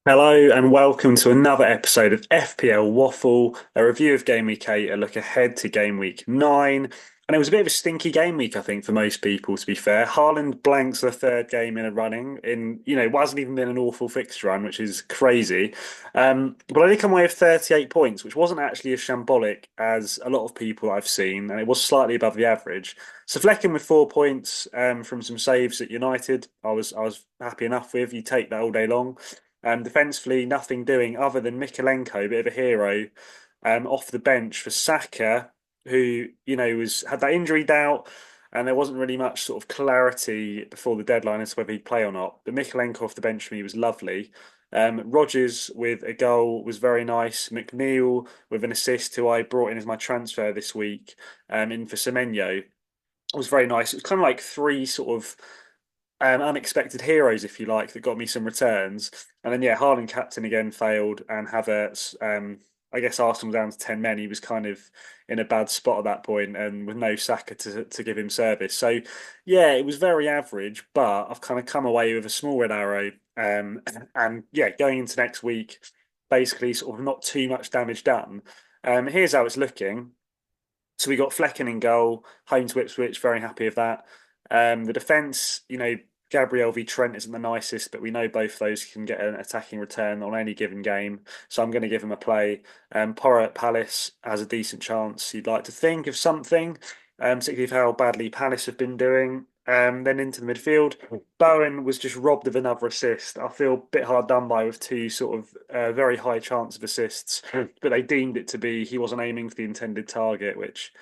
Hello and welcome to another episode of FPL Waffle, a review of Game Week 8, a look ahead to Game Week 9. And it was a bit of a stinky game week, I think, for most people, to be fair. Haaland blanks the third game in a running wasn't even been an awful fixture run, which is crazy. But I did come away with 38 points, which wasn't actually as shambolic as a lot of people I've seen, and it was slightly above the average. So Flecking with 4 points from some saves at United, I was happy enough with. You take that all day long. Defensively, nothing doing other than Mikalenko, a bit of a hero, off the bench for Saka, who was had that injury doubt, and there wasn't really much sort of clarity before the deadline as to whether he'd play or not. But Mikalenko off the bench for me was lovely. Rodgers with a goal was very nice. McNeil with an assist, who I brought in as my transfer this week, in for Semenyo, was very nice. It was kind of like three sort of unexpected heroes, if you like, that got me some returns. And then yeah, Haaland captain again failed, and Havertz. I guess Arsenal down to 10 men. He was kind of in a bad spot at that point, and with no Saka to give him service. So yeah, it was very average, but I've kind of come away with a small red arrow. And yeah, going into next week, basically sort of not too much damage done. Here's how it's looking. So we got Flecken in goal, home to Ipswich, very happy with that. The defence, Gabriel v Trent isn't the nicest, but we know both those can get an attacking return on any given game. So I'm going to give him a play. Porro at Palace has a decent chance. You'd like to think of something, particularly of how badly Palace have been doing. Then into the midfield, Bowen was just robbed of another assist. I feel a bit hard done by with two sort of very high chance of assists, but they deemed it to be he wasn't aiming for the intended target, which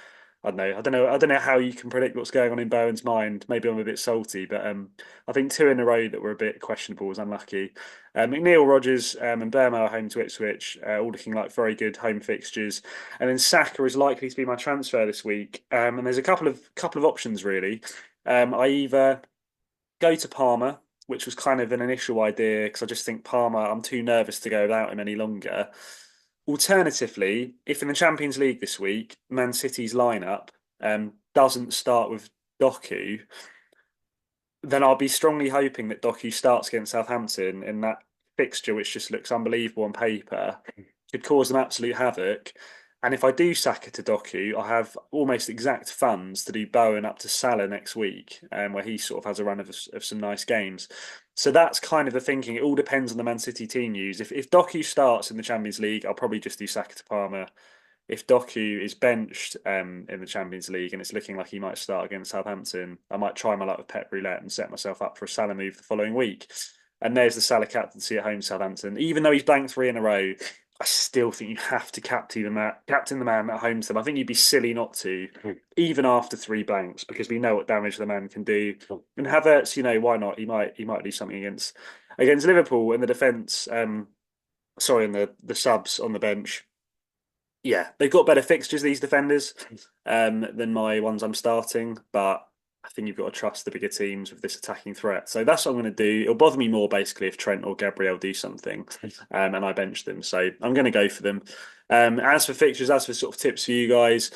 I don't know. I don't know how you can predict what's going on in Bowen's mind. Maybe I'm a bit salty, but I think two in a row that were a bit questionable was unlucky. McNeil, Rodgers, and Burma are home to Ipswich, all looking like very good home fixtures. And then Saka is likely to be my transfer this week. And there's a couple of options really. I either go to Palmer, which was kind of an initial idea because I just think Palmer, I'm too nervous to go without him any longer. Alternatively, if in the Champions League this week, Man City's lineup doesn't start with Doku, then I'll be strongly hoping that Doku starts against Southampton in that fixture, which just looks unbelievable on paper, could cause them absolute havoc. And if I do Saka to Doku, I have almost exact funds to do Bowen up to Salah next week, where he sort of has a run of some nice games. So that's kind of the thinking. It all depends on the Man City team use. If Doku starts in the Champions League, I'll probably just do Saka to Palmer. If Doku is benched in the Champions League and it's looking like he might start against Southampton, I might try my luck with Pep Roulette and set myself up for a Salah move the following week. And there's the Salah captaincy at home to Southampton. Even though he's blanked three in a row, I still think you have to captain the man at home to them. I think you'd be silly not to, even after three blanks, because we know what damage the man can do. And Havertz, why not? He might do something against Liverpool in the defence. Sorry, in the subs on the bench. Yeah, they've got better fixtures, these defenders, than my ones I'm starting, but I think you've got to trust the bigger teams with this attacking threat. So that's what I'm going to do. It'll bother me more basically if Trent or Gabriel do something, and I bench them. So I'm going to go for them. As for fixtures, as for sort of tips for you guys,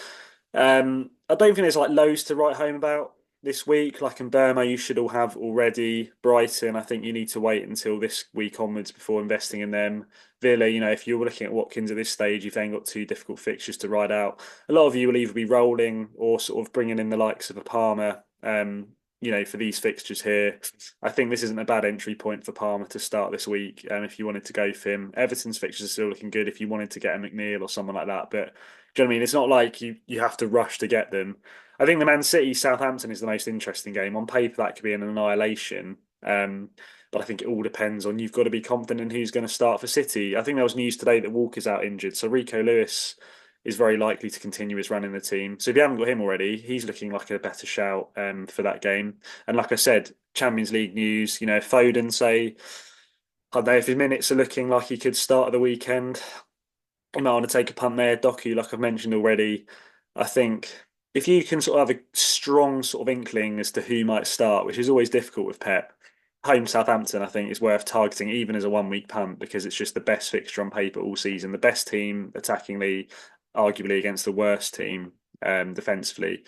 I don't think there's like loads to write home about this week. Like in Burma, you should all have already. Brighton, I think you need to wait until this week onwards before investing in them. Villa, if you're looking at Watkins at this stage, you've then got two difficult fixtures to ride out. A lot of you will either be rolling or sort of bringing in the likes of a Palmer. For these fixtures here, I think this isn't a bad entry point for Palmer to start this week. If you wanted to go for him, Everton's fixtures are still looking good. If you wanted to get a McNeil or someone like that, but do you know what I mean? It's not like you have to rush to get them. I think the Man City Southampton is the most interesting game. On paper, that could be an annihilation. But I think it all depends on you've got to be confident in who's going to start for City. I think there was news today that Walker's out injured, so Rico Lewis is very likely to continue his run in the team. So if you haven't got him already, he's looking like a better shout for that game. And like I said, Champions League news. Foden say I don't know if his minutes are looking like he could start at the weekend. I might want to take a punt there. Doku, like I've mentioned already, I think if you can sort of have a strong sort of inkling as to who might start, which is always difficult with Pep, home Southampton, I think, is worth targeting even as a 1 week punt because it's just the best fixture on paper all season, the best team attackingly, arguably against the worst team defensively.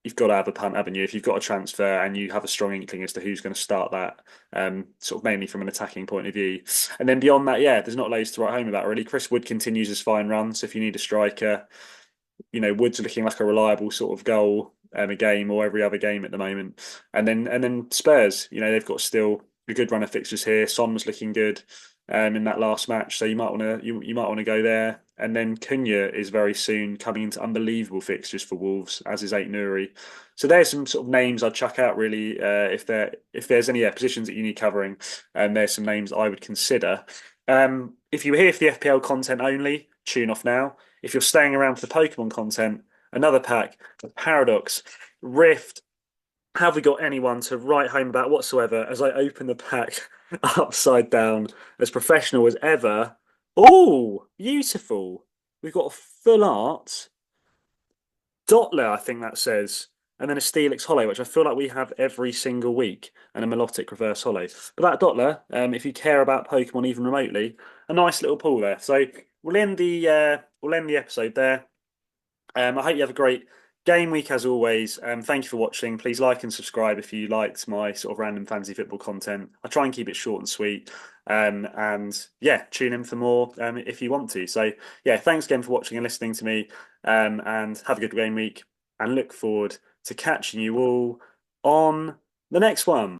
you've got to have a punt, haven't you? If you've got a transfer and you have a strong inkling as to who's going to start that, sort of mainly from an attacking point of view. And then beyond that, yeah, there's not loads to write home about really. Chris Wood continues his fine run, so if you need a striker, Wood's looking like a reliable sort of goal a game or every other game at the moment. And then Spurs, they've got still a good run of fixtures here. Son was looking good in that last match, so you might want to go there. And then Cunha is very soon coming into unbelievable fixtures for Wolves, as is Ait Nouri. So there's some sort of names I'd chuck out really if there's any positions that you need covering, and there's some names I would consider. If you're here for the FPL content only, tune off now. If you're staying around for the Pokemon content, another pack, Paradox, Rift. Have we got anyone to write home about whatsoever as I open the pack upside down, as professional as ever? Oh, beautiful. We've got a full art Dottler, I think that says, and then a Steelix Hollow, which I feel like we have every single week, and a Melodic Reverse Hollow. But that Dottler, if you care about Pokemon even remotely, a nice little pull there. So we'll end the episode there. I hope you have a great game week as always. Thank you for watching. Please like and subscribe if you liked my sort of random fantasy football content. I try and keep it short and sweet. And yeah, tune in for more if you want to. So yeah, thanks again for watching and listening to me. And have a good game week. And look forward to catching you all on the next one.